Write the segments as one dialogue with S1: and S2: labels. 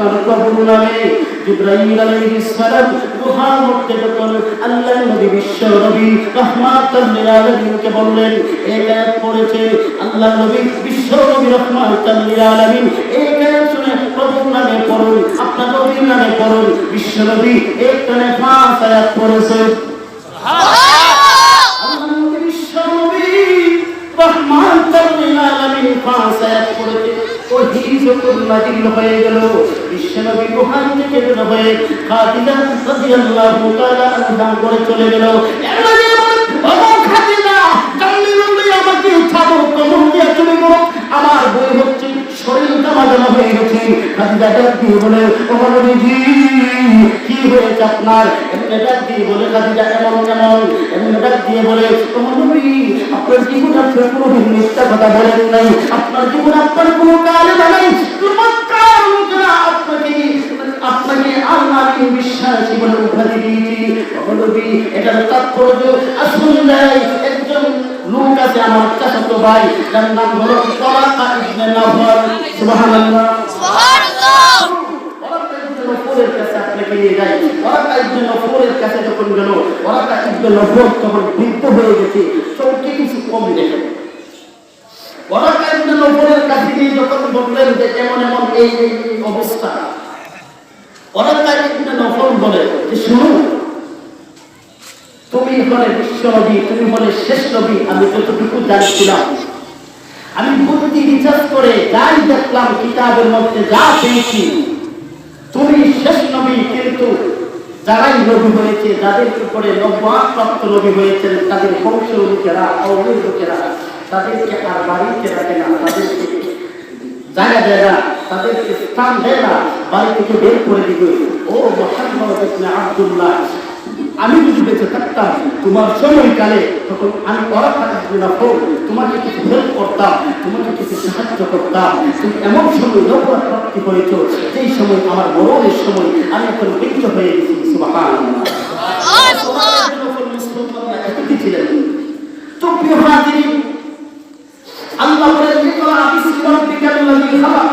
S1: আপনার কবর নামে জিবরাইল আলাইহিস সালাম গুহার মধ্যে যখন আল্লাহর নবী বিশ্ব নবী রাহমাতুল লিল আলামিনকে বললেন এই আয়াত পড়েছে আল্লাহর নবী বিশ্ব নবী রাহমাতুল লিল আলামিন এই আয়াত শুনে কবর নামে পড়ুন আপনার নবীর নামে পড়ুন বিশ্ব নবী একটানে 5 আয়াত পড়েছে সুবহানাল্লাহ আল্লাহর নবী বিশ্ব নবী রাহমাতুল লিল আলামিন 5 আয়াত পড়েছে ওহি যখন নাযিল হয়ে গেল বিশ্বনবী গুহার থেকে বের হয়ে খাদিজা রাদিয়াল্লাহু তাআলা আনহা করে চলে গেল ও খাদিজা জলদি জলদি আমাকে উঠাবো কবর দিয়ে চলে গেল আমার বই হচ্ছে শরীরটা বাজানো হয়ে গেছে খাদিজা ডাক দিয়ে বলে ও নবীজি কি হয়েছে আপনার এমনি ডাক দিয়ে বলে খাদিজা এমন ডাক দিয়ে বলে ও নবী আপনার জীবন আপনার কোনো মিথ্যা কথা বলেন নাই আপনার জীবন আপনার কোনো কালে নাই চমৎকার লোকেরা আপনাকে আল্লাহকে বিশ্বাসী বলে উপাধি দিয়েছি ও নবী এটার তাৎপর্য আসুন নাই একজন লোক আছে আমার চাচাতো ভাই যার নাম হলো ওরাকা ইবনে নাফর সুবহানাল্লাহ সুবহানাল্লাহ ওরাকা ইবনে নাফরের কাছে আপনাকে নিয়ে যাই ওরাকা ইবনে নাফরের কাছে যখন গেল ওরাকা ইবনে নাফর তখন বৃদ্ধ হয়ে গেছে চোখে কিছু কম দেখে ওরাকা ইবনে নাফরের কাছে গিয়ে যখন বললেন যে এমন এই অবস্থা ওরাকা ইবনে নাফর বলে যে শুনুন তুমি বলে বিশ্ব নবী তুমি বলে শেষ নবী আমি যতটুকু জানছিলাম আমি বুদ্ধি রিসার্চ করে যাই দেখলাম কিতাবের মধ্যে যা পেয়েছি তুমি শেষ নবী কিন্তু যারাই নবী হয়েছে যাদের উপরে নবুয়ত প্রাপ্ত নবী হয়েছেন তাদের বংশের লোকেরা আওয়ামের লোকেরা তাদেরকে আর বাড়িতে রাখে না তাদেরকে জায়গা দেয় না তাদেরকে স্থান দেয় না বাড়ি থেকে বের করে দিবে ও মুহাম্মদ ইবনে আব্দুল্লাহ আমি যদি বেঁচে থাকতাম তোমার সময়কালে তখন আমি ওরাকা ইবনে নাফর তোমাকে কিছু হেল্প করতাম তোমাকে কিছু সাহায্য করতাম তুমি এমন সময় নবুয়ত প্রাপ্তি হয়েছ যেই সময় আমার মরণের সময় আমি এখন বৃদ্ধ হয়ে গেছি সুবহানাল্লাহ সুবহানাল্লাহ ছিলেন তো প্রিয় হাজিরিন আল্লাহ বলেন ইকরা বিসমি রাব্বিকাল লাযী খালাক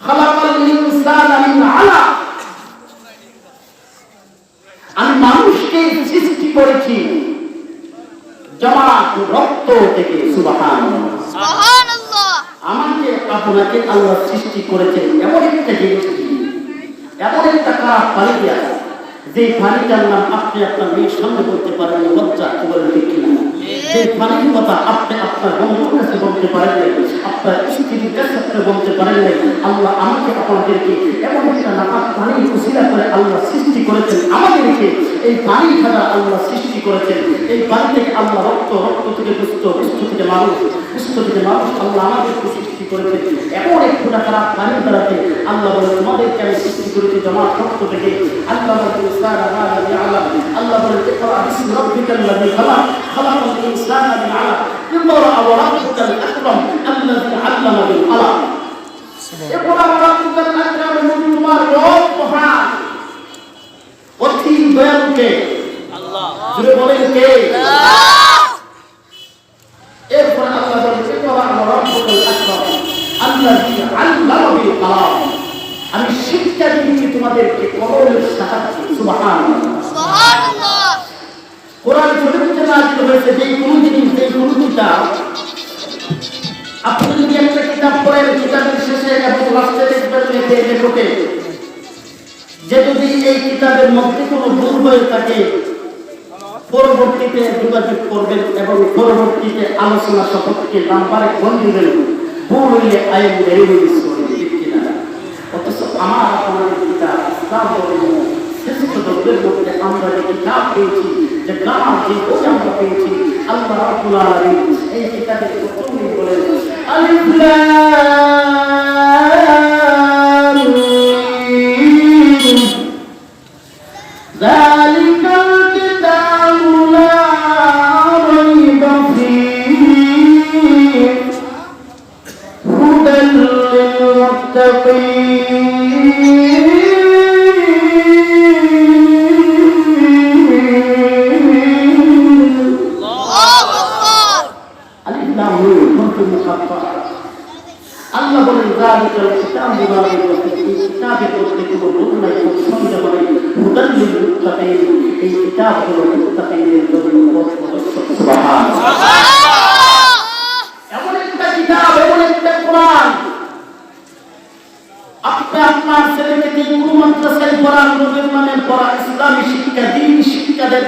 S1: খালাকাল ইনসানা মিন আলাক আমি মানুষকে সৃষ্টি করেছি জমাট রক্ত থেকে সুবহানাল্লাহ সুবহানাল্লাহ আমাকে আপনাকে আল্লাহ সৃষ্টি করেছেন এমন একটা জিনিস এমন একটা খারাপ পানি দিয়া যে পানিটার নাম আপনি আপনার মেয়ের সামনে বলতে পারেন লজ্জা কি বলেন ঠিক কিনা যে পানির কথা আপনি আপনার বন্ধুর কাছে বলতে পারেন আপনার স্ত্রীর কাছে আপনি বলতে পারেন আল্লাহ আমাকে আপনাদেরকে এমন একটা নাপাক পানি উসিলা করে আল্লাহ সৃষ্টি করেছেন আমাদেরকে এই পানি ছাড়া আল্লাহ সৃষ্টি করেছেন এই পানি থেকে আল্লাহ রক্ত থেকে পুষ্ট থেকে মানুষ আল্লাহ আমাদেরকে সৃষ্টি করেছেন এমন একটু খারাপ পানির দ্বারাতে আল্লাহ বলে তোমাদেরকে আমি সৃষ্টি করেছি জমা রক্ত থেকে আল্লাহ বলে আল্লাহ বলে ইকরা বিসমি রাব্বিকাল লাযী খালাক খালাকাল ইনসানা মিন আলাক ইকরা ওয়া রাব্বুকাল আকরাম আল্লাযী আল্লামা বিল কলম ইকরা ওয়া রাব্বুকাল আকরাম নবী তোমার রব মহান অতি দয়ালু কে আল্লাহ জুড়ে বলেন কে আল্লাহ এরপর আল্লাহ বলেন ইকরা ওয়া রাব্বুকাল আকরাম আল্লাযী আল্লামা বিল কলম আমি শিক্ষা দিয়েছি তোমাদেরকে কলমের সাহায্যে সুবহানাল্লাহ সুবহানাল্লাহ কোরআন শরীফে নাযিল হয়েছে যে কোনো জিনিস যে কোনো কিতাব আপনি যদি একটা কিতাব পড়েন কিতাবের শেষে এবং লাস্টে দেখবেন লেখে যে যদি এই কিতাবের মধ্যে কোনো ভুল হয়ে থাকে পরবর্তীতে যোগাযোগ করবেন এবং পরবর্তীতে আলোচনা সাপেক্ষে নাম্বারে ফোন দিবেন ভুল হইলে আইন রেভিউস করবেন ঠিক কিনা অথচ আমার আপনাদের কিতাব ইসলাম ধর্ম শ্রেষ্ঠ ধর্মের মধ্যে আমরা যে কিতাব পেয়েছি যে গ্রামার যে বই আমরা পেয়েছি আল্লাহ রাব্বুল আলামিন এই কিতাবের প্রথমেই বলেন আলিফ লাম মিম যালিকাল কিতাবু লা রাইবা ফীহি হুদাল লিল মুত্তাকিন আল্লাহ বলেন যালিকাল কিতাবু লা রহমানির রহিম এই কিতাবের মধ্যে কোনো ভুল নাই, কোনো সন্দেহ নাই। হুদাল লিল মুত্তাকিন, এই কিতাব হলো মুত্তাকিনদের জন্য পথ প্রদর্শক। সুবহানাল্লাহ। এমন একটা কিতাব, এমন একটা কোরআন, আপনি আপনার ছেলেকে কোন মাদ্রাসায় পড়ান, নবীর নামে পড়া, ইসলামী শিক্ষা, দ্বীনি শিক্ষা দেন,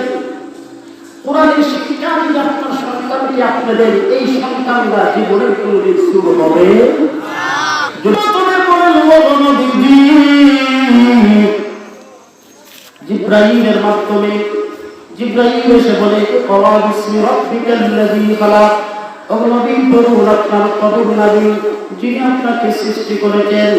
S1: কোরআনের শিক্ষা দিলে আপনার সন্তানকে আপনাদের এই সন্তানরা জীবনের কোনদিন শুরু হবে জিবরাইলের মাধ্যমে জিবরাইল এসে বলে ক্বালা বিসমি রাব্বিকাল্লাযী খালাক, নবী বলুন আপনার কবর নবী যিনি আপনাকে সৃষ্টি করেছেন।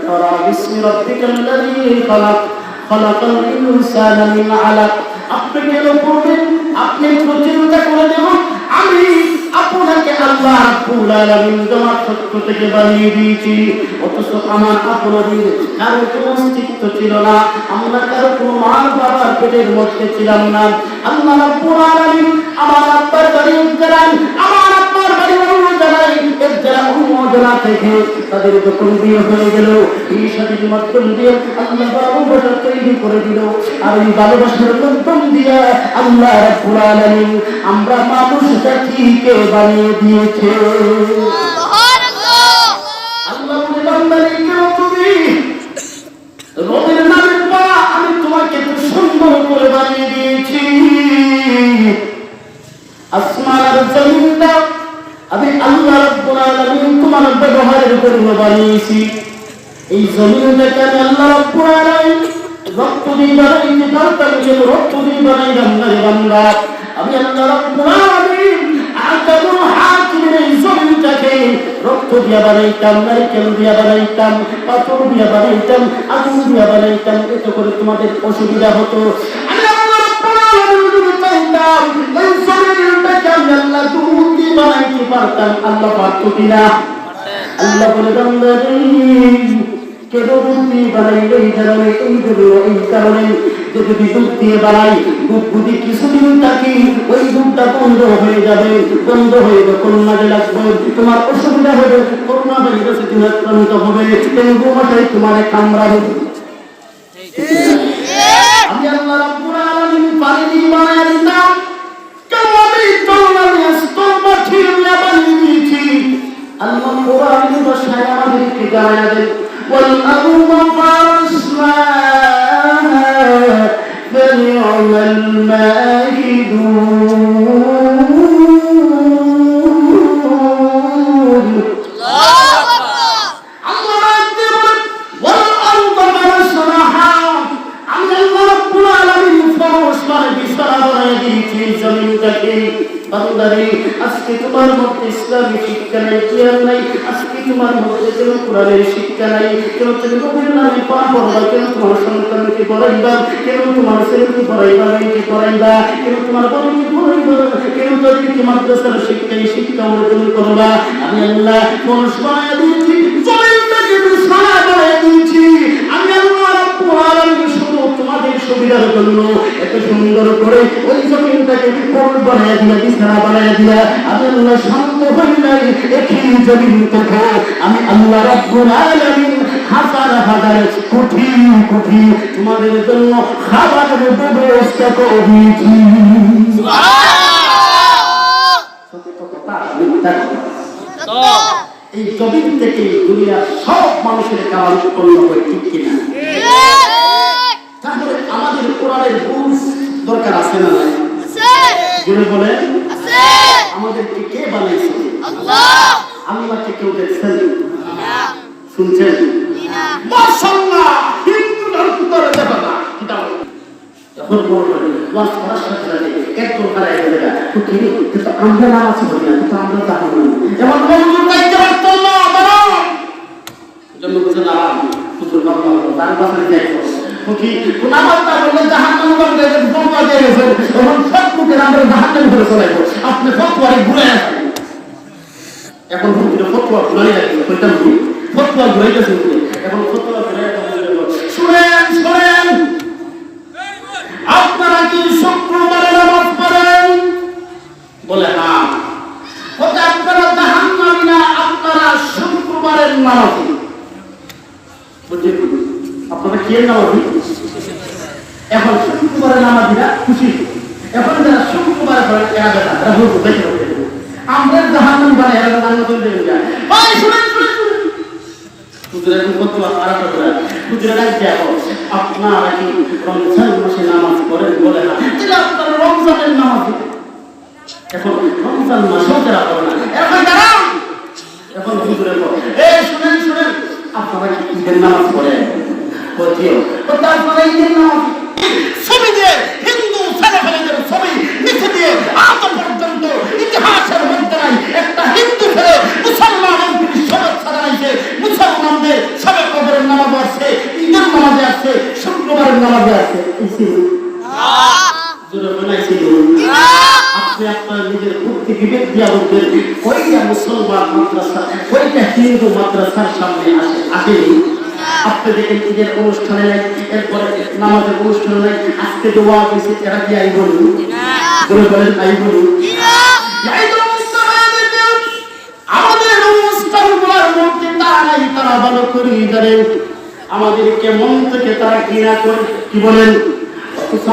S1: ক্বালা বিসমি রাব্বিকাল্লাযী খালাক, খালাকাল ইনসানা মিন আলাক। আপনি কেন পড়বেন? আপনি চিন্তা করে দেখুন, আমি আপনাকে আল্লাহ রাব্বুল আলামিন তোমার সত্য থেকে বানিয়ে দিয়েছি, অথচ আমার আপনাদের কারো কোনো অস্তিত্ব ছিল না, আমরা কারো কোনো মা বাবার পেটের মধ্যে ছিলাম না। আল্লাহ রাব্বুল আলামিন আমার আব্বার বাড়ি জানান, আমার আব্বার বাড়ি জানাই, এর যারা অনুমোদনা থেকে তাদের যখন বিয়ে হয়ে গেল, এই সাথে মাধ্যম দিয়ে আল্লাহ ভালোবাসা তৈরি করে দিল। আর এই ভালোবাসার মাধ্যম দিয়ে আল্লাহ রাব্বুল আলামিন আমরা মানুষ জাতিকে বানিয়ে দিয়েছে। আল্লাহ বলে বান্দারে কেন তুমি রবের নামে পড়া, আমি তোমাকে খুব সুন্দর করে বানিয়ে দিয়েছি। আসমান আর জমিনটা আমি আল্লাহ রাব্বুল আলামিন তোমার ব্যবহারের জন্য বানিয়েছি। এই জমিনটাকে আমি আল্লাহ রাব্বুল আলামিন রক্ত দিয়ে বানাইতে পারতাম, যেন রক্ত দিয়ে বানাইলাম না রে বান্দা। আমি আল্লাহ রাব্বুল আলামিন আদম হাকিমের এই জমিনটাকে রক্ত দিয়ে বানাইতাম, নারকেল দিয়ে বানাইতাম, পাথর দিয়ে বানাইতাম, আগুন দিয়ে বানাইতাম, এতে করে তোমাদের অসুবিধা হতো। আমি আল্লাহ রাব্বুল আলামিন চাইতাম এই জমিনটাকে আমি আল্লাহ দুধ দিয়ে বানাইতে পারতাম, আল্লাহ পারত কিনা? আল্লাহ বলে বান্দারে কেন দুধ দিয়ে বানাইলে এই কারণে, এই কারণে যে যদি দুধ দিয়ে বানাই, দুধ যদি কিছুদিন থাকি ওই দুধটা বন্ধ হয়ে যাবে, বন্ধ হয়ে যখন মাঝে লাগবে তোমার অসুবিধা হবে, করোনা ভাইরাসে তুমি আক্রান্ত হবে, ডেঙ্গু মশায় তোমার কামড়াবে। আমি আল্লাহ রাব্বুল আলামিন পানি দিয়ে বানায় দিতাম, কেন আমি তোমাকে স্তম্ভ ঠিক বানিয়ে দিয়েছি। আল্লাহ কোরআনের ভাষায় আমাদেরকে জানায় দেন, والأرض فرشناها فنعم الماهدون। الله أكبر. والأرض فرشناها আমি আল্লাহ রাব্বুল আলামিন ফরশ করে বিছানা বানিয়ে দিয়েছি জমিনটাকে। বান্দারে আজকে তোমার মধ্যে ইসলামী শিক্ষা নাই, জ্ঞান নাই, আজকে তোমার মধ্যে কেন কোরআনের শিক্ষা নাই, কেন তুমি নবীর নামে পাঠ পড়বা, কেন তোমার সন্তানকে পড়াইবা, কেন তোমার ছেলেকে পড়াইবা, মেয়েকে পড়াইবা, কেন তোমার বোনকে পড়াইবা, কেন তাদেরকে মাদ্রাসার শিক্ষা অর্জন করবা। আমি আল্লাহ ফরশ বানিয়ে দিয়েছি, জমিনটাকে বিছানা বানিয়ে দিয়েছি। আমি আল্লাহ রাব্বুল আলামিন শুধু তোমাদের সুবিধার জন্য এত সুন্দর করে ওই জমিনটাকে ফরশ বানিয়ে দিয়া, বিছানা বানিয়ে দিয়া আমি আল্লাহ শান্ত হই নাই। একই জমিন থেকে আমি আল্লাহ রাব্বুল আলামিন হাজার হাজার কোটি কোটি তোমাদের জন্য খাবারের ব্যবস্থা করে দিয়েছি। এই জমিন থেকে দুনিয়ার সব মানুষের খাবার উৎপন্ন হয়, ঠিক কিনা? তাহলে আমাদের কোরআনের বুঝ দরকার আছে না নাই? জোরে বলে আমাদেরকে কে বানাইছে? আল্লাহ। আল্লাহকে কেউ দেখছেন? না। শুনছেন? না। মাশাআল্লাহ, হিন্দু ধর্মের দেখো না কিতাব যখন পড়বেন ওয়াজ করার সাথে সাথে একদম হারায় যাবে। তো কি কিন্তু আমরা নামাজ পড়ি না, কিন্তু আমরা জানি না যেমন মঞ্জুর কাইতে পারতো না বাবা জন্য বুঝে না হুজুর বাবা তার পাশে যাইতো কি নামাজ না পড়লে জাহান্নাম করবে, যে বন্ধ হয়ে গেছে তখন সব মুখে আমরা জাহান্নামে ধরে চলাইবো। আপনি ফতোয়ারে ঘুরে আসেন, এখন হুজুরে ফতোয়া ঘুরাই রাখবেন, কইতাম কি ফতোয়া ঘুরাই গেছে, এখন ফতোয়া ঘুরাই শুনেন শুনেন আপনারা কি শুক্রবারে নামাজ পড়েন? বলে হ্যাঁ। আপনারা জাহান্নামী না, আপনারা শুক্রবারের নামাজি। বলছে আপনারা কে নামাজি? এখন শুক্রবারে নামাজিরা খুশি, এখন যারা শুক্রবার করে এরা বেটা এরা হুজুর দেখে আমরা জাহান্নাম বানাই এরা জান্নাত চলে যায়। ভাই শুনেন শুনেন শুনেন, হুজুরের কত খারাপ করে হুজুরে ডাক দেখো আপনারা কি রমজান মাসে নামাজ পড়েন বলে না, তাহলে আপনারা রমজানের নামাজ এখন রমজান মাসেও যারা পড়ে না এখন দাঁড়ান, এখন হুজুরে বলে এই শুনেন শুনেন আপনারা কি ঈদের নামাজ পড়েন? বলছিও তো আপনারা ঈদের নামাজ ছবি দিয়ে হিন্দু ছেলেমেয়েদের ছবি নিচে দিয়ে আজ পর্যন্ত ইতিহাসের মধ্যে নাই একটা হিন্দু ছেলে মুসলমানের শুভেচ্ছা জানাইছে, মুসলমানদের সবে কবরের নামাজ আসছে, ঈদের নামাজে আসছে, শুক্রবারের নামাজে আসছে। আপনি আপনার নিজের বুদ্ধি বিবেক দিয়া বলতেন ওইটা মুসলমান মাদ্রাসা ওইটা হিন্দু মাদ্রাসার সামনে আসেনি। আপনি দেখেন ঈদের অনুষ্ঠানে নাই, এরপরে নামাজের অনুষ্ঠানে নাই, আজকে দোয়া হয়েছে এরা কি আই বলুন বলেন আই বলুন। আমাদের অনুষ্ঠানগুলোর মধ্যে তারা নাই, তারা ভালো করে জানেন আমাদেরকে মন থেকে তারা ঘৃণা করে। কি বলেন?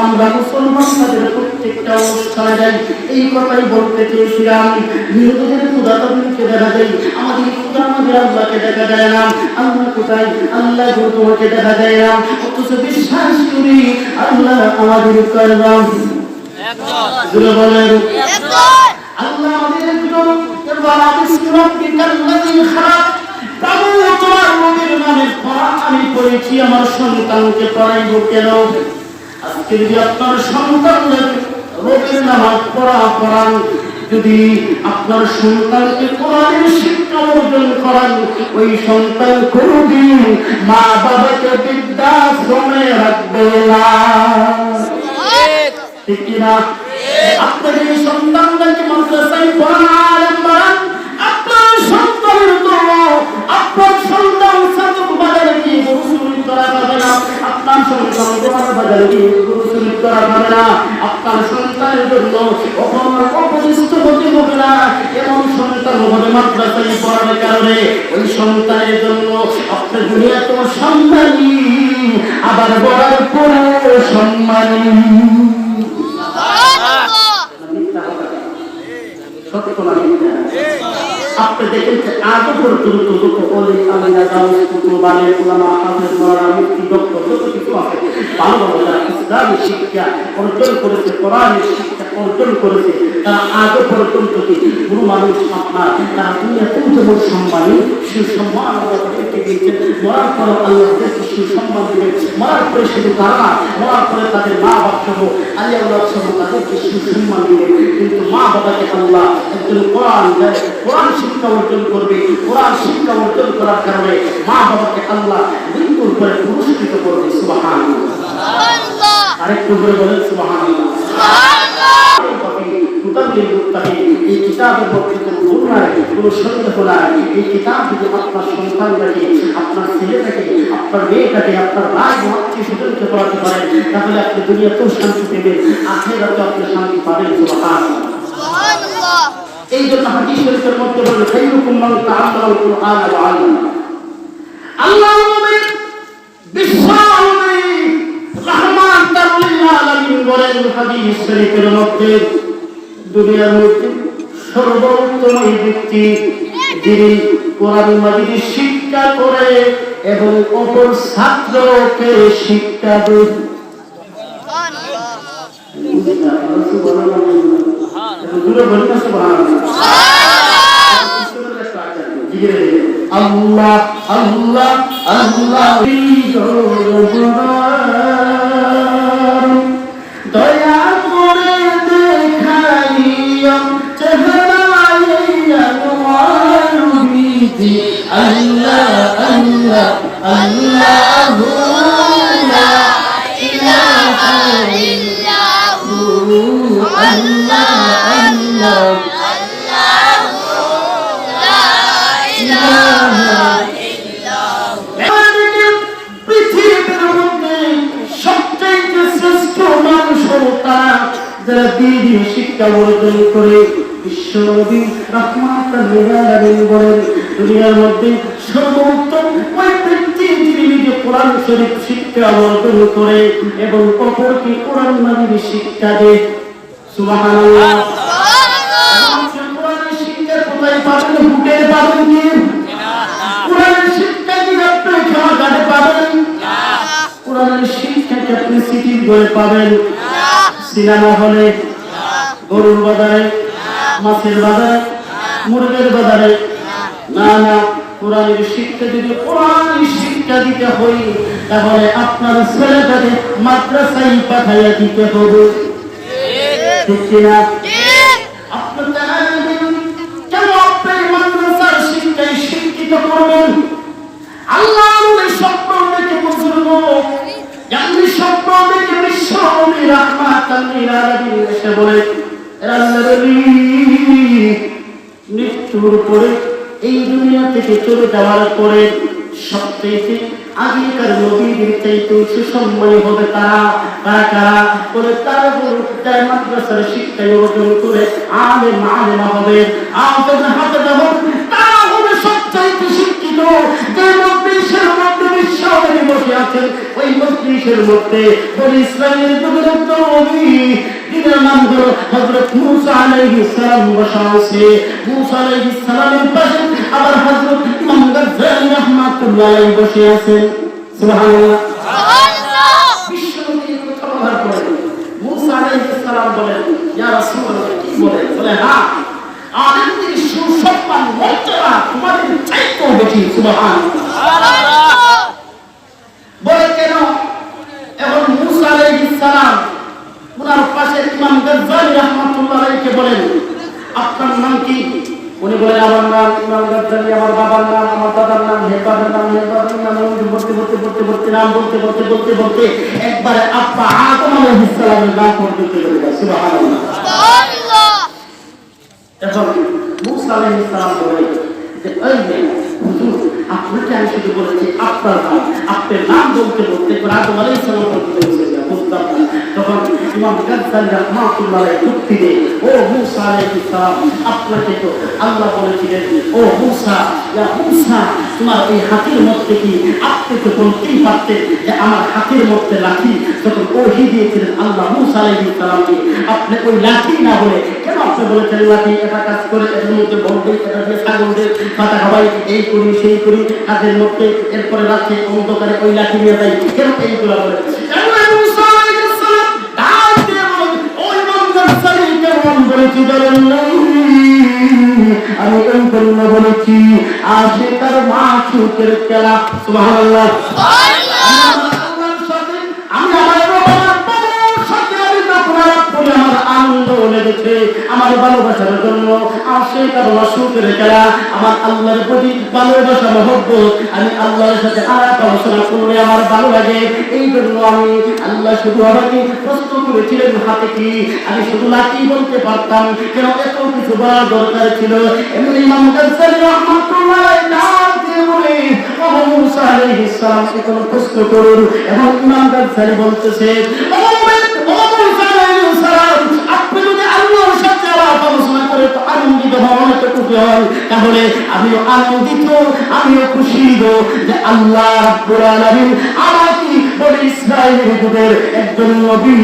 S1: আমরা মুসলমান তাদের প্রত্যেকটা অনুষ্ঠানে যাই, এই কথাই বলতে চেয়েছিলাম। হিন্দুদের ক্ষুদা তাদেরকে দেখা যায়, আমাদের ক্ষুদা আমাদের আল্লাহকে দেখা যায় না। আল্লাহ কোথায়? আল্লাহ তোমাকে দেখা যায় না, অথচ বিশ্বাস করি আল্লাহ আমাদের করলাম বলেন আল্লাহ আমাদের একজন তোমার নবীর নামে আমি পড়েছি, আমার সন্তানকে পড়াইব কেন? আজকে যদি আপনার সন্তানদের রোগের নামাজ পড়ান, যদি আপনার সন্তানকে কোরআনের শিক্ষা অর্জন করান, ওই সন্তান কোনদিন মা বাবাকে বৃদ্ধাশ্রমে রাখবে না, ঠিক কিনা? আপনার এই সন্তানদেরকে মাদ্রাসায় পড়ান, আপনার সন্তানের জন্য আপনার সন্তান সাধক বাজারে গিয়ে গরু চুরি করা যাবে না, আপনার সন্তান তোমার বাজারে গিয়ে গরু চুরি করা যাবে না, আপনার সন্তানের জন্য অপরিষ্ট হতে হবে না। এমন সন্তান হবে মাদ্রাসায় পড়ার কারণে ওই সন্তানের জন্য আপনার দুনিয়া তো সম্মানী, আবার বড়ার পরে সম্মানী। আপনি দেখেন আজও পর্যন্ত যত অলি আলিয়া গাউস কুতুবানে উলামা হাফেজ মাওলানা মুফতি ডক্টর যত কিছু আছে ভালো যারা ইসলামী শিক্ষা অর্জন করেছে, কোরআনের শিক্ষা অর্জন করেছে, তারা আজও পর্যন্ত কোনো মানুষ আপনার তারা দুনিয়াতেও যেমন সম্মানী সুসম্মান আল্লাহ তাদেরকে দিয়েছেন, মরার পরে আল্লাহ তাদেরকে সুসম্মান দেবেন। মরার পরে শুধু তারা মরার পরে তাদের মা বাপ সহ আলিয়া উল্লাহ সহ তাদেরকে সুসম্মান দেবেন। কিন্তু মা বাবাকে আল্লাহ একজন কোরআন শিক্ষা অর্জন করবে, কোরআন শিক্ষা অর্জন করার কারণে মা বাবাকে আল্লাহ মৃত্যুর পরে পুরস্কৃত করবে। সুবহানাল্লাহ, আরেকটু করে বলেন সুবহানাল্লাহ। এই কিতাবের মধ্যে কোনো ভুল নাই, কোনো সন্দেহ নাই। এই কিতাব যদি আপনার সন্তানটাকে, আপনার ছেলেটাকে, আপনার মেয়েটাকে, আপনার ভাই আত্মীয় স্বজনকে পড়াতে পারেন, তাহলে আপনি দুনিয়াতেও শান্তি পেবেন, আখিরাতে আপনি শান্তি পাবেন। সুবহানাল্লাহ। এই জন্য হাদিস শরীফের মধ্যে বলে খায়রুকুম মান তাআল্লামাল কুরআন ওয়া আল্লামা। আল্লাহ নবী বিশ্বনবী রাহমাতাল লিল আলামিন বলেন হাদিস শরীফের মধ্যে, দুনিয়ার মধ্যে সর্বোত্তম এই ব্যক্তি যিনি কোরআন মাজিদ শিক্ষা করে এবং অপর ছাত্রকে শিক্ষা দেয়। আল্লাহ আল্লাহ আল্লাহ দয়া করে দেখাইয়া চেহারা আল্লাহ আল্লাহ আল্লাহ লা ইলাহা ইল্লাহু আল্লাহ আল্লাহ পৃথিবীর মধ্যে সবচেয়ে শ্রেষ্ঠ মানুষ হল তারা যারা দ্বীন শিক্ষা অর্জন করে। বিশ্বনবী রাহমাতাল লিল আলামিন বলেন দুনিয়ার মধ্যে সর্বোত্তম ওই ব্যক্তি যিনি নিজে কোরআন শরীফ শিক্ষা অর্জন করে এবং অপরকে কোরআন মাজিদ শিক্ষা দেয়। সুবহানাল্লাহ। কোরআনের শিক্ষা কোথায় পাবেন? হুটে পাবেন কি? কোরআনের শিক্ষা কি আপনি খেলাঘাটে পাবেন? কোরআনের শিক্ষা কি আপনি সিটির ঘরে পাবেন? সিনেমা হলে, গরুর বাজারে, মাছের বাজারে, মুরগের বাজারে? না না, কোরআনের শিক্ষা যদি কোরআনের শিক্ষা দিতে হয় তাহলে আপনার ছেলেটাকে মাদ্রাসায় পাঠাইয়া দিতে হবে। ঠিক কিনা? আপনার কেন আপনি মাদ্রাসার শিক্ষায় শিক্ষিত করবেন? আল্লাহ আমাদের স্বপ্ন দেখে বুঝুন, যেমনি স্বপ্ন দেখে বিশ্বনবী রাহমাতাল লিল আলামিন এসে বলে, মৃত্যুর পরে এই দুনিয়া থেকে চলে যাওয়ার পরে সবচেয়ে আগেকার নবীদের চাইতে সুসম্মানী হবে তারা কারা বলে, তারা যারা মাদ্রাসার শিক্ষায় অর্জন করে আলেম আলেমা হবে, হাফেজা হবে, তারা হবে সবচাইতে শিক্ষিত। যে মজলিসের মধ্যে বিশ্বনবী বসে আছেন, ওই মজলিসের মধ্যে বনি ইসরাঈলের যুগের নবী যিনার নাম হলো হযরত মূসা আলাইহিস সালাম বসা আছে। মূসা আলাইহিস সালামের পাশে আবার হযরত ইমাম গাজ্জালী রাহমাতুল্লাহ আলাইহি বসে আছেন। সুবহানাল্লাহ, সুবহানাল্লাহ। বিশ্বনবী কথা বলার পরে মূসা আলাইহিস সালাম বলেন, ইয়া রাসূলুল্লাহ, কি বলেন? বলে, হ্যাঁ, আলেমদের সুসম্মান মর্যাদা তোমাদের চাইতেও বেশি। সুবহানাল্লাহ। বলে কেন? এখন মূসা আলাইহিস সালাম ওনার পাশে ইমাম গাজ্জালী রাহমাতুল্লাহ আলাইহিকে বলেন, আপনার নাম কি? উনি বলেন, আমার নাম ইমাম গাজ্জালী, আমার বাবার নাম, আমার দাদার নাম, হেফাজের নাম, হেফাজের নাম, বলতে নাম বলতে একবারে আব্বা আদম আলাইহিস সালামের নাম পর্যন্ত চলে যায়। সুবহানাল্লাহ, সুবহানাল্লাহ। এখন মূসা আলাইহিস সালাম বলে যে, এই হুজুর, আপনাকে আমি শুধু বলেছি আপনার নাম, আপনার নাম বলতে আদম আলাইহিস সালাম পর্যন্ত চলে যায়, বুঝতাম না। তখন ইমাম গাজ্জালী রাহমাতুল্লাহ আলাইহি যুক্তি দেন, ও মূসা আলাইহিস সালাম, আপনাকে তো আল্লাহ বলেছিলেন, ও মূসা, ইয়া মূসা, তোমার এই হাতের মধ্যে কি? আপনি তো বলতেই পারতেন যে আমার হাতের মধ্যে লাঠি। যখন ওহী দিয়েছিলেন আল্লাহ মূসা আলাইহিস সালামকে, আপনি ওই লাঠি না বলে কেন আপনি বলেছেন লাঠি? এটা কাজ করে, এর মধ্যে বলবে, এটা দিয়ে ছাগলদের পাতা খাওয়াই, এই করি সেই করি, হাতের মধ্যে, এরপরে রাতে অন্ধকারে ওই লাঠি নিয়ে যাই, কেন এইগুলা বলে? আমি বলেছি আশিকার মাসুকের খেলা। সুবহানাল্লাহ, আমি আমার আনন্দ লেগেছে, আমার ভালোবাসার জন্য আশিকার মাসুকের খেলা, আমার আল্লাহর প্রতি ভালোবাসা মহব্বত, আমি আল্লাহর সাথে আলাপ আলোচনা করলে আমার ভালো লাগে। এই জন্য আমি আল্লাহ শুধু আমাকে প্রশ্ন করেছিলেন হাতে কি, আমি শুধু লাঠি বলতে পারতাম, কেন এত কিছু বলার দরকার ছিল? এমনি ইমাম গাজ্জালী রাহমাতুল্লাহ আলাইহি বলে, ও মূসা আলাইহিস সালাম কোন প্রশ্ন করুন। এবং ইমাম গাজ্জালী বলতেছে, ও মূসা আলাইহিস সালাম, আপনি যদি আল্লাহর সাথে আলাপ আলোচনা করে তো আনন্দিত হন, তো খুশি হন, তাহলে আমিও আনন্দিত, আমিও খুশি যে আল্লাহ রাব্বুল আলামিন আমাকে বনি ইসরাঈলের যুগের একজন নবী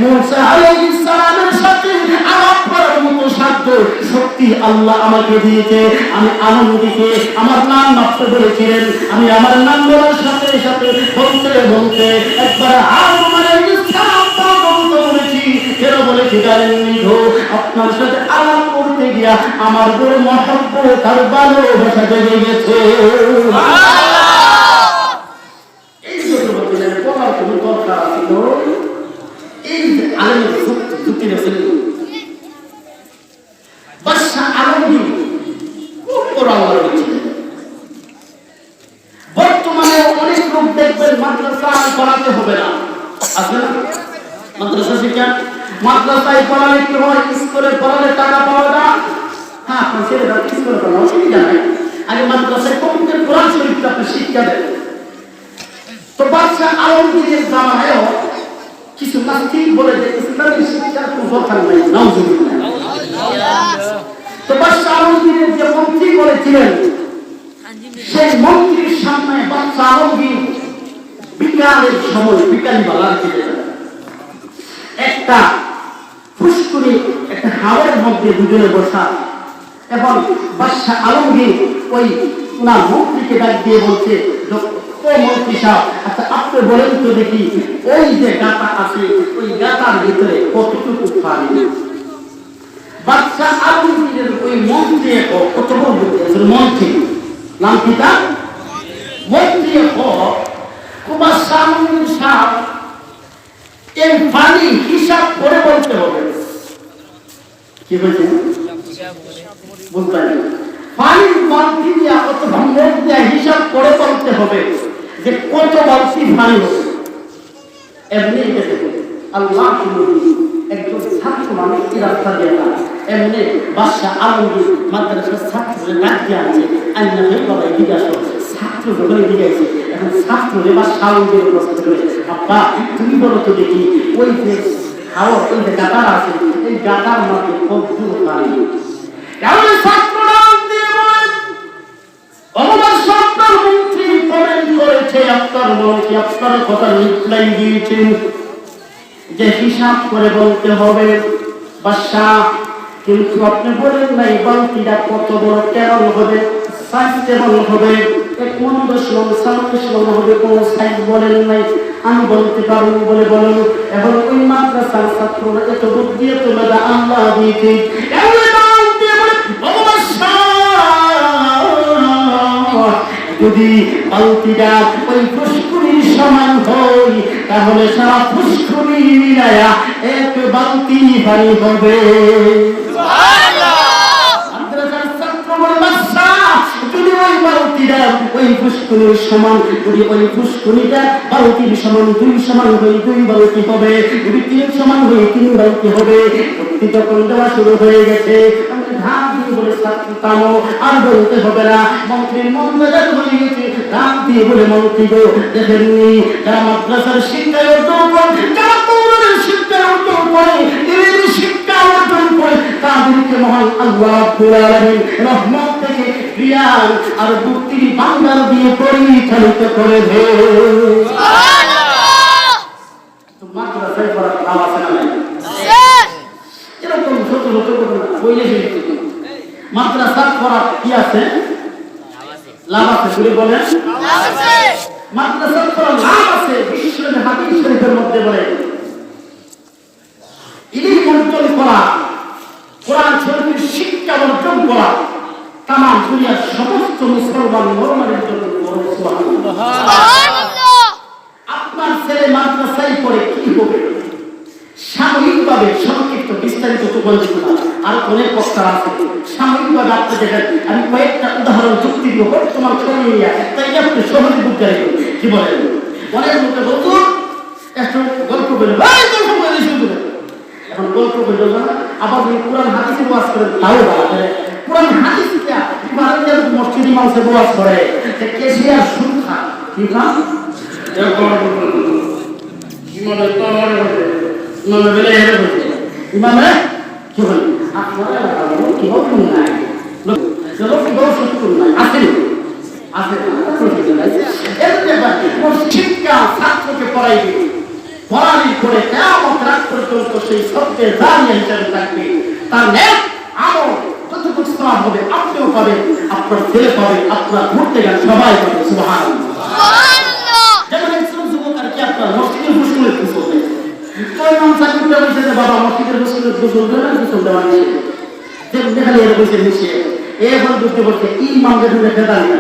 S1: মূসা আলাইহিস সালামের সাথে আলাপ করার মতো সাধ্য শক্তি আল্লাহ আমাকে দিয়েছে। আমি আনন্দিত। আমার নাম মাত্র বলেছিলেন, আমি আমার নাম বলার সাথে সাথে বলতে একবার আদম আলাইহিস সালাম পর্যন্ত বলেছি। কেন বলেছি জানেন? আপনার সাথে আলাপ করতে গিয়া আমার বড় মহব্বত আর ভালোবাসা জেগে গেছে। এই জন্য বললেন পড়ার কোনো দরকার ছিল? এই আলেমের যুক্তি রয়েছে বাদশা আলমগীর খুব বড় আল্লাহর ছিলেন। বর্তমানে অনেক লোক দেখবেন মাদ্রাসায় পড়াতে হবে না, আছে না? মাদ্রাসা শিক্ষা, মাদ্রাসায় পড়ালে কি হয়? স্কুলে পড়ালে টাকা পাওয়া যায়। হ্যাঁ, আপনার ছেলেরা স্কুলে পড়ানো অসুবিধা নাই, আগে মাদ্রাসায় কমকে কোরআন শরীফটা আপনি শিক্ষা দেন। তো বাদশা আলমগীরের জামানায়ও কিছু নাস্তিক বলে যে ইসলামী শিক্ষার কোনো দরকার নেই, নাউজুবিল্লাহ। তো বাদশা আলমগীরের যে মন্ত্রী বলেছিলেন, সেই মন্ত্রীর সামনে বাদশা আলমগীর বিকালের সময় বিকালি বেলার দিকে একটা ফুসকুনি একটা হাওয়ার মধ্যে দুজনে বসা। এখন বাদশাহ আলমগীর ওই ওনার মন্ত্রীকে ডাক দিয়ে বলছে, মন্ত্রী সাহেব, আচ্ছা আপনি বলেন তো দেখি ওই যে গাতা আছে ওই গাতার ভিতরে কতটুকু পানি? বাদশাহ আলমগীরের ওই মন্ত্রী কত বড় মন্ত্রী, নাম কি তার? মন্ত্রী বাদশাহ আলমগীর সাহেব এই পানি হিসাব করে বলতে হবে। কি বলছে বুঝলেন? পানির বালতি দিয়া অথবা মুখ দিয়া হিসাব করে বলতে হবে যে কত বালতি পানি হবে। এমনি আল্লাহ একজন ছাত্র মানুষ কি রাস্তা দিয়ে না, এমনি বাদশাহ আলমগীর মাদ্রাসার ছাত্রদের ডাক দিয়ে আছে, আইনা হয়ে বাবাই জিজ্ঞাসা ছাত্র যখন জিজ্ঞাসা, এখন ছাত্রদের বাদশাহ আলমগীর প্রশ্ন করে, আব্বা তুমি বলো তো দেখি ওই যে হাওয়া ওই যে গাটার আছে এই গাটার মধ্যে কতটুকু পানি? তাহলে ছাত্ররা দিয়ে বলেন, আমার সরকার মন্ত্রী কমেন্ট করেছে, আপনার মন্ত্রী আপনার কথা রিপ্লাই দিয়েছেন যে হিসাব করে বলতে হবে বাদশাহ, কিন্তু আপনি বলেন নাই বালতিটা কত বড়, কেমন হবে, সাইজ কেমন হবে, 1 মণ 10 মণ 40 মণ হবে, কোন সাইজ বলেন নাই। আমি বলতে পারবো বলে বলেন। এখন ওই মাদ্রাসার ছাত্ররা এত বুদ্ধি এত মেধা আল্লাহ দিয়েছে, যদি বালতিটা ওই ফুসকুনির সমান হয় তাহলে সারা ফুসকুনি মিলায়া 1 বালতি পানি হবে। যদি ওই বালতিটা ওই ফুসকুনির সমান, যদি ওই ফুসকুনিটা বালতির সমান 2 সমান হয়ে 2 বালতি হবে, যদি 3 সমান হয়ে 3 বালতি হবে। যখন দেওয়া শুরু হয়ে গেছে ধান দিয়ে বলে ছাত্র থামো, আর বলতে হবে না। মন্ত্রীর মন মেজাজ হয়ে গেছে, ধান দিয়ে বলে মন্ত্রী গো দেখেননি যারা মাদ্রাসার শিক্ষায় অর্জন করে, যারা কৌরবের শিক্ষায় অর্জন করে, দিনের শিক্ষা অর্জন করে, তাদেরকে মহান আল্লাহ রাব্বুল আলামিন রহমত থেকে জ্ঞান আর বুদ্ধির ভান্ডার দিয়ে পরিচালিত করে দেয়। সুবহানাল্লাহ। তো মাদ্রাসায় পড়ার লাভ আছে না নাই? এরকম ছোট ছোট ঘটনা বইলে ফেলতে মাদ্রাসা পড়ার কি আছে? লাভ আছে। বলে বলেন লাভ আছে। মাদ্রাসা পড়ার লাভ আছে। বিশ্বের হাদিস শরীফের মধ্যে বলে ইলম অর্জন করা, কোরআন শরীফের শিক্ষা অর্জন করা তাম দুনিয়ার সমস্ত মুসলমান মুসলমানের জন্য বড় সুবহানাল্লাহ। আপনার ছেলে মাদ্রাসায় পড়ে কি হবে? সাময়িকভাবে সংক্ষিপ্ত বিস্তারিত তো বলছি না, আর অনেক কথা আছে। সাময়িকভাবে আপনি দেখেন, আমি কয়েকটা উদাহরণ যুক্তি দিব বর্তমান সময় নিয়ে, তাই আপনি সহজে বুঝতে পারবেন। কি বলেন? অনেক লোকে বলতো একটু গল্প বলে গল্প বলে শুরু করে, এখন গল্প বলল না, আবার কোরআন হাদিসের ওয়াজ করে তাও ভালো করে। কোরআন হাদিসটা ইমানের মসজিদ ইমামে ওয়াজ করে যে কেশিয়ার সুদ খান, কি খান? ইমানে তোর ইমামে বলে এর বলছে ইমামে কি বলে আপনারা লাগানো কি হবে না, চলো কি বড় সত্য নাই আছে আছে শিক্ষা ছাত্রকে পড়াইবে, পড়ালি করে কেমন রাত পর্যন্ত সেই সত্যের দাঁড়িয়ে হিসাবে থাকবে। তার নেক আমল যতটুকু সওয়াব হবে আপনিও পাবেন, আপনার ছেলে পাবে, আপনার ঘুরতে গেলে সবাই পাবে। সুবহানাল্লাহ। যেমন একজন যুবক আর কি আপনার মসজিদের গোসলের গোসল দেয়, ওই নাম সাকিবটা বলছে যে বাবা মসজিদের গোসলের গোসল দেয় না, গোসল দেওয়া নিষেধ। যেমন দেখালে এর বসে মিশিয়ে এখন বুঝতে পারছে ইমাম যেন রেখে দাঁড়িয়ে,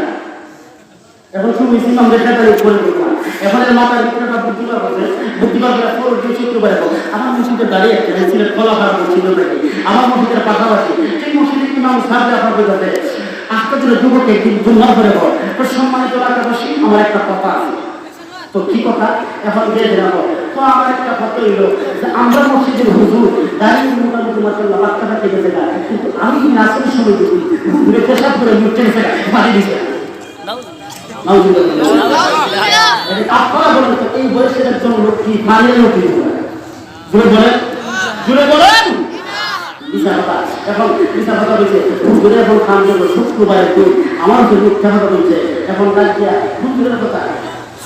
S1: এখন শুধু ইমাম রেখে দাঁড়িয়ে করে দিলাম। এখন এর মাথার ভিতরে বুদ্ধিবার বসে, বুদ্ধিবার করে ফোর দিয়ে শুক্রবার এখন আমার মসজিদে দাঁড়িয়ে একটা ছিলেন খোলা খারাপ ছিল নাকি আমার মসজিদের পাশাপাশি সেই মসজিদে ইমাম সাহেব আপনার বোঝাতে আজকে দিনে যুবকে দুর্ভাগ করে বল। তো সম্মানিত এলাকাবাসী, আমার একটা কথা আছে। তো কি কথা এখন দিয়ে জানাবো। তো আমার একটা কথা হইল যে আমরা মসজিদের হুজুর দাঁড়িয়ে মোটামুটি মাসাল্লাহ বাচ্চাটা থেকে গেছে, কিন্তু আমি নাচের সময় দেখি ঘুরে পেশাব করে মুখে গেছে বাড়ি দিছে। আপনারা বলেন তো এই বয়সের একজন লোক কি মারিয়ে লোক কি জুড়ে বলেন, জুড়ে বলেন এখন মিশা কথা বলছে হুজুরে এখন খান দেবো শুক্রবারে আমার যে মিথ্যা কথা বলছে এখন রাখিয়া হুজুরের কথা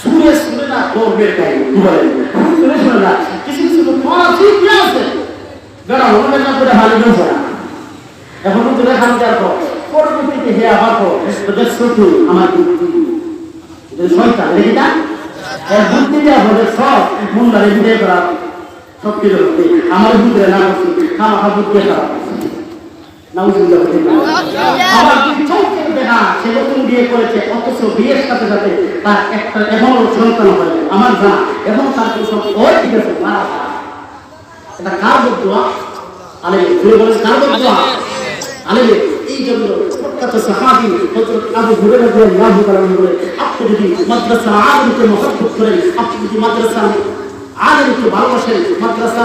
S1: শুনে শুনে না করবে তাই বলেন তুমি শুনে না কিছু কিছু তোমার ঠিক আছে যারা মনে না করে হারিয়ে গেছে না এখন তুমি খান যার পরবর্তীতে হে আবার দেখছো তুই আমার বুদ্ধি শয়তান দেখি না এর বুদ্ধি দেওয়া বলে সব মুন্ডারে বিদায় করা সব কিছু আমার বুদ্ধি না করছি আমার বুদ্ধি খারাপ আমার চোখের দেখা সে নতুন বিয়ে করেছে অথচ বিয়ের সাথে সাথে তার একটা এখনো সন্তান হয় আমার জানা এখন তার কিছু ওই ঠিক আছে এটা কার বদুয়া আলে তুই বলেন কার বদুয়া আলে এই জন্য প্রখ্যাত সাহাবী হযরত আবু হুরায়রা রাদিয়াল্লাহু তাআলা বলে আপনি যদি মাদ্রাসা আলিমকে মহব্বত করেন আপনি যদি মাদ্রাসা আলিমকে ভালোবাসেন মাদ্রাসা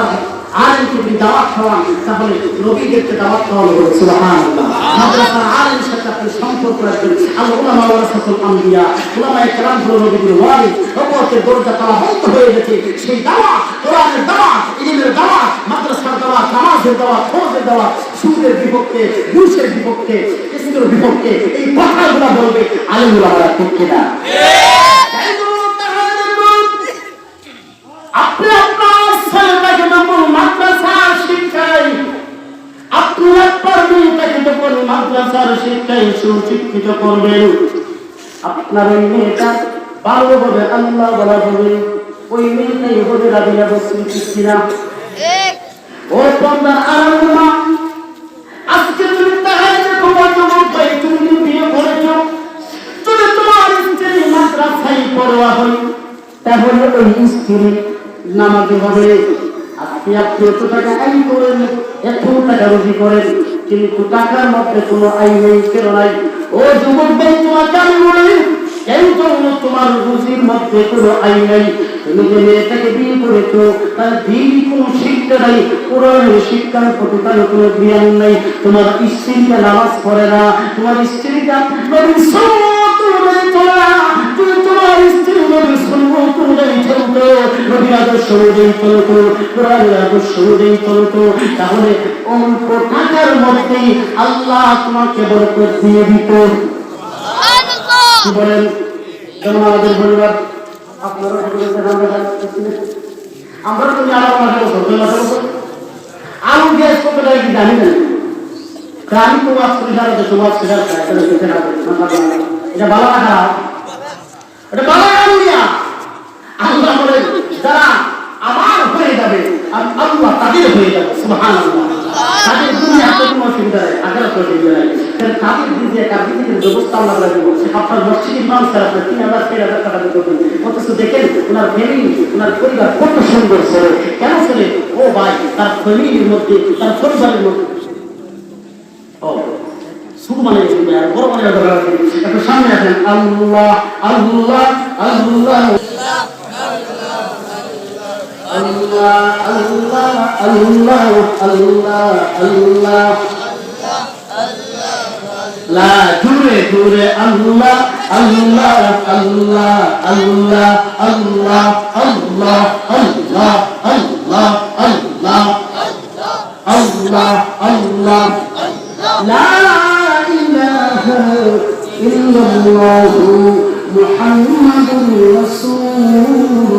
S1: আলিমকে যদি দাওয়াত খাওয়ান তাহলে নবীদেরকে দাওয়াত খাওয়ানো হবে সুবহানাল্লাহ মাদ্রাসার আলিমের সাথে আপনি সম্পর্ক রাখবেন আল উলামা ওয়ারাসাতুল আম্বিয়া উলামায়ে কেরাম হলো নবীদের ওয়ারিস নবুয়তের দরজা তালা বন্ধ হয়ে গেছে সেই দাওয়াত কোরআনের দাওয়াত ইলমের দাওয়াত মাদ্রাসার দাওয়াত নামাজের দাওয়াত ফরজের দাওয়াত সুদের বিপক্ষে ঘুষের বিপক্ষে ইসলামের বিপক্ষে এই কথাগুলো বলবে আলিম উলামারা ঠিক কিনা আপনি আপনার ছেলেটাকে যখন মাদ্রাসার শিক্ষায় আপনি আপনার মেয়েটাকে যখন মাদ্রাসার শিক্ষায় সুশিক্ষিত করবেন আপনার ওই মেয়েটা ভালোভাবে আল্লাহ বলা হবে ওই মেয়েটাই হবে রাবিয়া বসরি কিনা ও বন্দার আরামা আজকে তুমি তাহাজ্জুদ তোমার যখন পাই তুমি বিয়ে করেছো যদি তোমার স্ত্রী মাদ্রাসায় পড়া হয় তাহলে ওই স্ত্রী নামাজে হবে আজকে আপনি এত টাকা আয় করেন এত টাকা রুজি করেন কিন্তু টাকার মধ্যে কোনো আয় নেই কেন নাই ও যুবক ভাই তোমার জানি বলে এই জন্য তোমার রুজির মধ্যে কোনো আয় নেই তুমি যে মেয়েটাকে বিয়ে করেছো তার দিন কোনো শিক্ষা নাই কোরআনের শিক্ষার প্রতি তার কোনো জ্ঞান নাই তোমার স্ত্রীকে নামাজ পড়ে না তোমার স্ত্রীটা নবীর সুন্নাত অনুযায়ী চলে না তুমি তোমার স্ত্রী নবীর সুন্নাত অনুযায়ী চলতো নবীর আদর্শ অনুযায়ী চলতো কোরআনের আদর্শ অনুযায়ী চলতো তাহলে অল্প টাকার মধ্যেই আল্লাহ তোমাকে বরকত দিয়ে দিত কি বলেন যেমন আমাদের পরিবার আপনারা আমরা তুমি আরো আলু গ্যাস কত টাকা কি জানি না আমি তো এটা ভালো না খারাপ এটা ভালো আলুয়া আল্লাহ বলে যারা আমার হয়ে যাবে আর আল্লাহ তাদের হয়ে যাবে সুবহানাল্লাহ তাদের দুনিয়া কোনো অসুবিধা নেই আখিরাত অসুবিধা নেই তাদের দিকে একটা বিধির ব্যবস্থা আল্লাহ রাখব আপনার মসজিদ ইমাম স্যার আপনার 3000 টাকা দিতে হবে অথচ দেখেন ওনার ফ্যামিলি ওনার পরিবার কত সুন্দর ছেলে কেন ছেলে ও ভাই তার ফ্যামিলির মধ্যে তার পরিবারের মধ্যে ও শুধু মানে বড় মানে একটু সামনে আসেন আল্লাহ আল্লাহ আল্লাহ Allah Allah Allah Allah Allah La jure jure Allah Allah Allah Allah Allah Allah Allah Allah Allah Allah Allah La ilaha illallah Muhammadur Rasulullah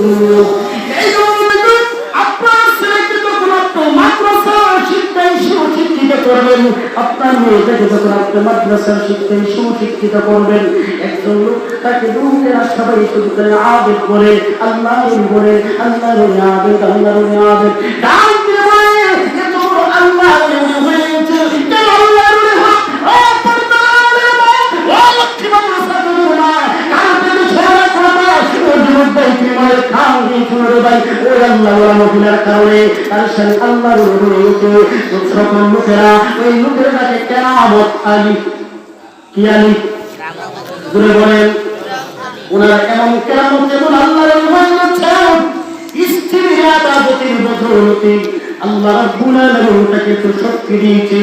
S1: আপনার মেয়েটাকে যখন আপনি মাদ্রাসার শিক্ষায় সুশিক্ষিত করবেন একজন লোক তাকে দুনিয়ার সবাই শুধু করে আবেদ করে আল্লাহ বলে আল্লাহ আবেদ আল্লাহ আবেদ ডাক দিয়ে বলে এত বড় আল্লাহ হয়েছে কেন আল্লাহ ও পর্দারে ও লক্ষ্মী মাদ্রাসা না কাল থেকে ছোড়া করা ও যুবক ভাই কি মানে খাও নি ছোড়ো ভাই ও আল্লাহ ওয়া মহিলার কারণে তার সাথে আল্লাহর রূপে সকল লোকেরা ওই লোকের কাছে কেরামত আলী কি আলী বলে বলেন ওনারা এমন কেরামত যেমন আল্লাহর রহমত স্ত্রী আদাবতের বদৌলতে আল্লাহ রাব্বুল আলামিন তাকে তো শক্তি দিয়েছে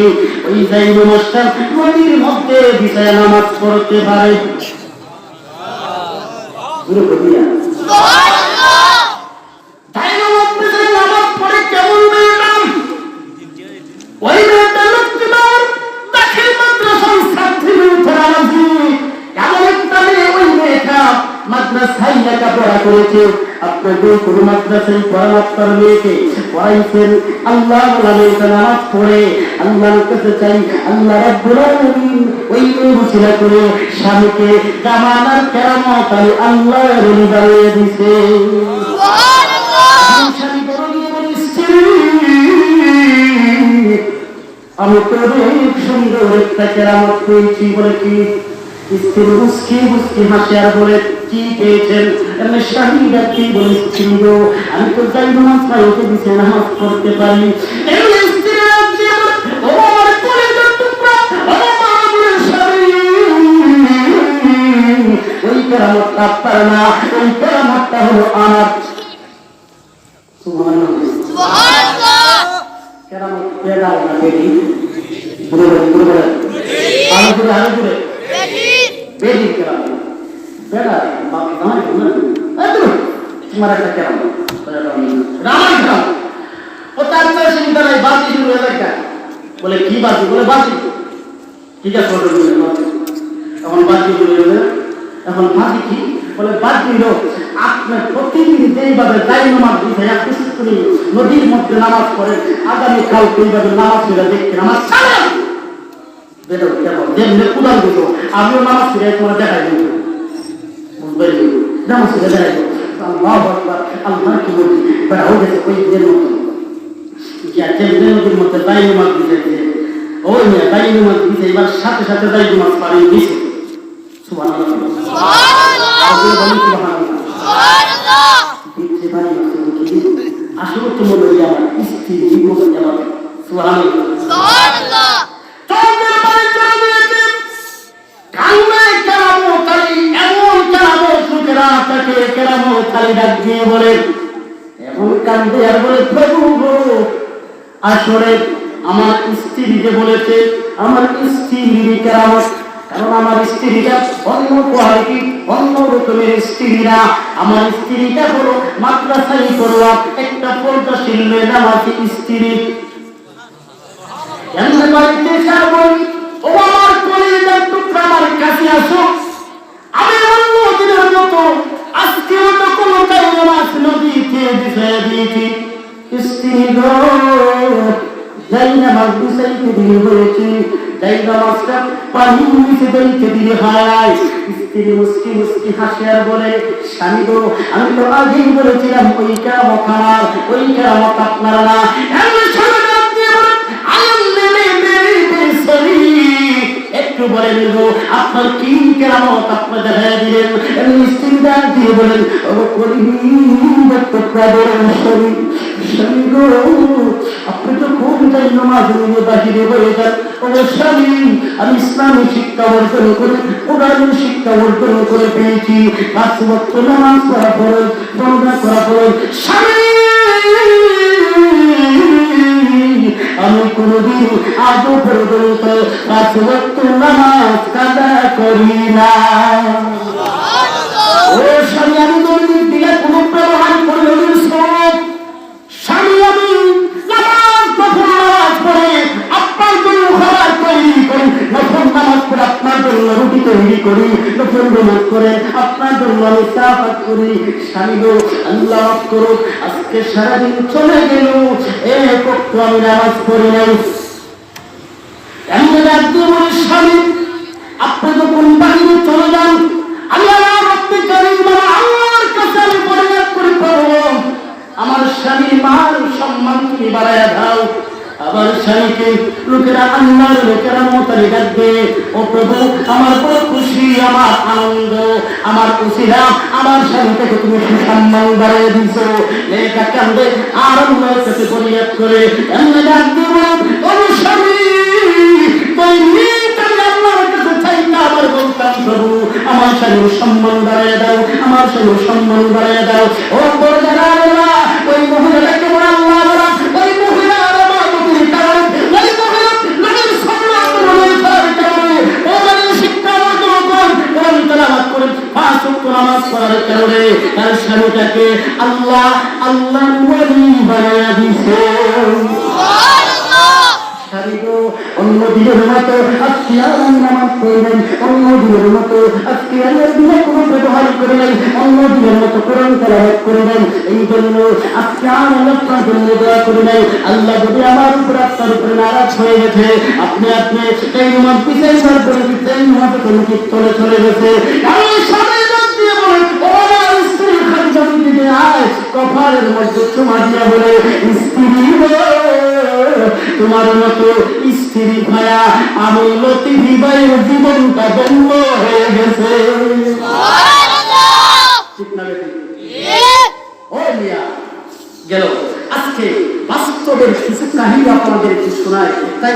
S1: ওই যাইব মাস্টার নদীর মধ্যে বিছায়া নামাজ পড়তে পারে গুরু বলিয়া সুবহানাল্লাহ যাইব মধ্যে নামাজ পড়ে কেমন মেয়েটাম ওই মেয়েটা লক্ষ্মীবার দাখিল মাদ্রাসার ছাত্রী উঠে রাজি কেমন একটা মেয়ে ওই মেয়েটা মাদ্রাসায় লেখাপড়া করেছে বলেছে আপনি যে কোনো মাদ্রাসায় পড়ান আপনার মেয়েকে পড়াইছেন আল্লাহ নামাজ পড়ে আল্লাহর কাছে চাই আল্লাহ রাব্বুল আলামিন ওই মুসিলা করে স্বামীকে জামানার কেরামত আল্লাহ রলি বানিয়ে দিছে। স্বামী বড় নিয়ে বলি আমি তো অনেক সুন্দর একটা কেরামত পেয়েছি বলে কি স্ত্রী মুস্কি মুস্কি হাসে আর বলে কি পেয়েছেন স্বামী কি বলে স্ত্রী আমি তো যাই নামাজ পাইতে দিছে নামাজ পড়তে পারি ওই কেরামতটা আপনার না ওই কেরামতটা হলো আমার কেরামত বেড়াও না বেরি আরো দূরে আরো দূরে বেরি কেরামত বেড়া তোমার একটা কেরামত রামায়ণ কেরামত ও তার চিন্তা নাই বাজি শুরু হয়ে যায় বলে কি বাজি বলে বাজি ঠিক আছে এখন বাজি শুরু হয়ে এখন বাজি কি বলে বাজি হলো আপনার প্রতিদিন যেইভাবে যাই নামাজ দিতে নদীর মধ্যে নামাজ পড়ে আগামীকাল এইভাবে নামাজ ফিরে দেখতে নামাজ যেমনি উদাহরণ দিত আমিও নামাজ ফিরে তোমার দেখাই দিব বুঝবেন নামাজ ফিরে দেখাই দিব আল্লাহ আল্লাহ কি বলছি বেড়াও গেছে ওই দিনের মতো নদীর মধ্যে তাই নামাজ দিতে ওই তাই নামাজ দিতে এবার সাথে সাথে তাই নামাজ পাড়িয়ে দিছে আসলে তো মনে হয় আমার স্ত্রী আসলে আমার স্ত্রী যে বলেছে আমার স্ত্রী কেরামত কারণ আমার স্ত্রীটা অন্য কোয়ালিটি অন্য রকমের স্ত্রীরা আমার স্ত্রীটা হলো মাদ্রাসায় পড়ুয়া একটা পর্দাশীল নামাজি স্ত্রী বাড়িতে যাবই ও আমার কলিজার টুকরা আমার কাছে আসো আমি অন্য দিনের মতো আজকেও তো কোনো নামাজ নদীতে দিয়েছি স্ত্রী গো যাই নামাজ বিষয়কে দিয়ে হয়েছে যাই নামাজটা পানি নিচে দইতে দিয়ে হয় স্ত্রী মুস্কি মুস্কি হাসে আর বলে স্বামী গো আমি তো আগেই বলেছিলাম ওই কেরামত আমার ওই কেরামত আপনারা না একটু বলে নেব আপনার কি কেরামত আপনার দেখা দিলেন স্ত্রী ডাক দিয়ে বলেন আপনি তো খুব যাই নামাজ নিয়ে বাহিরে হয়ে যান স্বামী আমি ইসলামী শিক্ষা অর্জন করে কোরআনের শিক্ষা অর্জন করে পেয়েছি 5 ওয়াক্ত নামাজ পড়া ফরজ রোজা করা ফরজ স্বামী আমি কোনদিন আজও পর্যন্ত 5 ওয়াক্ত নামাজ কাজা করি না ও স্বামী আমি দৈনিক দিলে কোনো ব্যবহার করি সব স্বামী আমি নামাজ পড়ে আপনার জন্য খাবার তৈরি করি নফল নামাজ পড়ে আপনার জন্য রুটি তৈরি করি নফল নামাজ করে আপনার জন্য আমি সাফাত করি স্বামী গো আল্লাহ মাফ করো আজকে সারাদিন চলে গেল এক ওয়াক্ত আমি নামাজ পড়ি নাই এমন একদিন বলি স্বামী আপনি যখন বাহিরে চলে যান আমি আমার রক্তে করিম আল্লাহর কাছে আমি পরিণত করে পাবো আমার স্বামীর মান সম্মান তুমি বাড়াইয়া দাও আমার স্বামীকে লোকেরা আল্লাহর লোকেরা মতালি ডাকবে ও প্রভু আমার বড় খুশি আমার আনন্দ আমার খুশিরা আমার স্বামীটাকে তুমি সুসম্মান বাড়াইয়া দিছো লেখা কান্দে আর আল্লাহর কাছে পরিণত করে এমনি ডাক দিব ও স্বামী আমার বলতাম প্রভু আমার স্বামীর সম্মান বাড়াইয়া দাও আমার স্বামীর সম্মান বাড়াইয়া দাও ও বড় যারা ওই মহিলাটাকে বলে আল্লাহ বলা ওই মহিলা তার স্বামীটাকে আল্লাহ আল্লাহ বানায়া দিছে। অন্য দিনের মতো আজকে আর আমি নামাজ পড়ি নাই, অন্য দিনের মতো আজকে আমি দিনে কোনো ব্যবহার করে নাই, অন্য দিনের মতো কোরআন তেলাওয়াত করে নাই। এই জন্য আজকে আর আপনার জন্য দোয়া করে নাই। আল্লাহ যদি আমার উপর আপনার উপরে নারাজ হয়ে গেছে, আপনি এই নামাজ পিছাই সার করে দিচ্ছেন, নামাজে কোনো কি চলে গেছে। কপালের মধ্যে চুমা দিয়া বলে, স্ত্রী তোমার মতো স্ত্রী ভায়া আমি লতিফি ভাইয়ের জীবনটা বন্ধ হয়ে গেছে। গেল আজকে বাস্তবের কিছু কাহিনী আপনাদের একটু শোনায়। তাই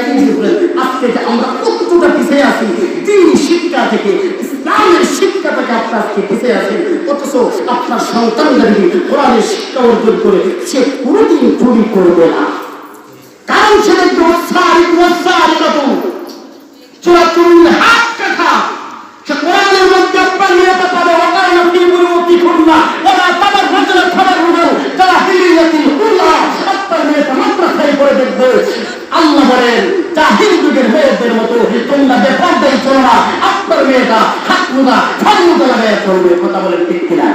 S1: আজকে যে আমরা কতটা পিছিয়ে আছি দিন শিক্ষা থেকে, ইসলামের শিক্ষা থেকে আপনার পিছিয়ে আছেন, অথচ আপনার সন্তানদেরকে কোরআনের শিক্ষা অর্জন করে সে কোনোদিন চুরি করবে না। কারণ সে দেখবে চোরাচুরির হাত কাটা, সে কোরআনের মধ্যে আপনার নিরাপদ পাবে। অকারণ আপনি পরিবর্তী করুন না, ওরা তাদের ভজনের খাবার হলো যারা হিলিয়াতিল হুল্লা আপনার মেয়েটা মাদ্রাসায় পড়ে দেখবে। আল্লাহ বলেন জাহিল যুগের মেয়েদের মতো তোমরা বেপরদাই চলো না, আপনার মেয়েটা হাত মুদা ফাল মুদা লাগাইয়া চলবে। কথা বলেন ঠিক কিনা?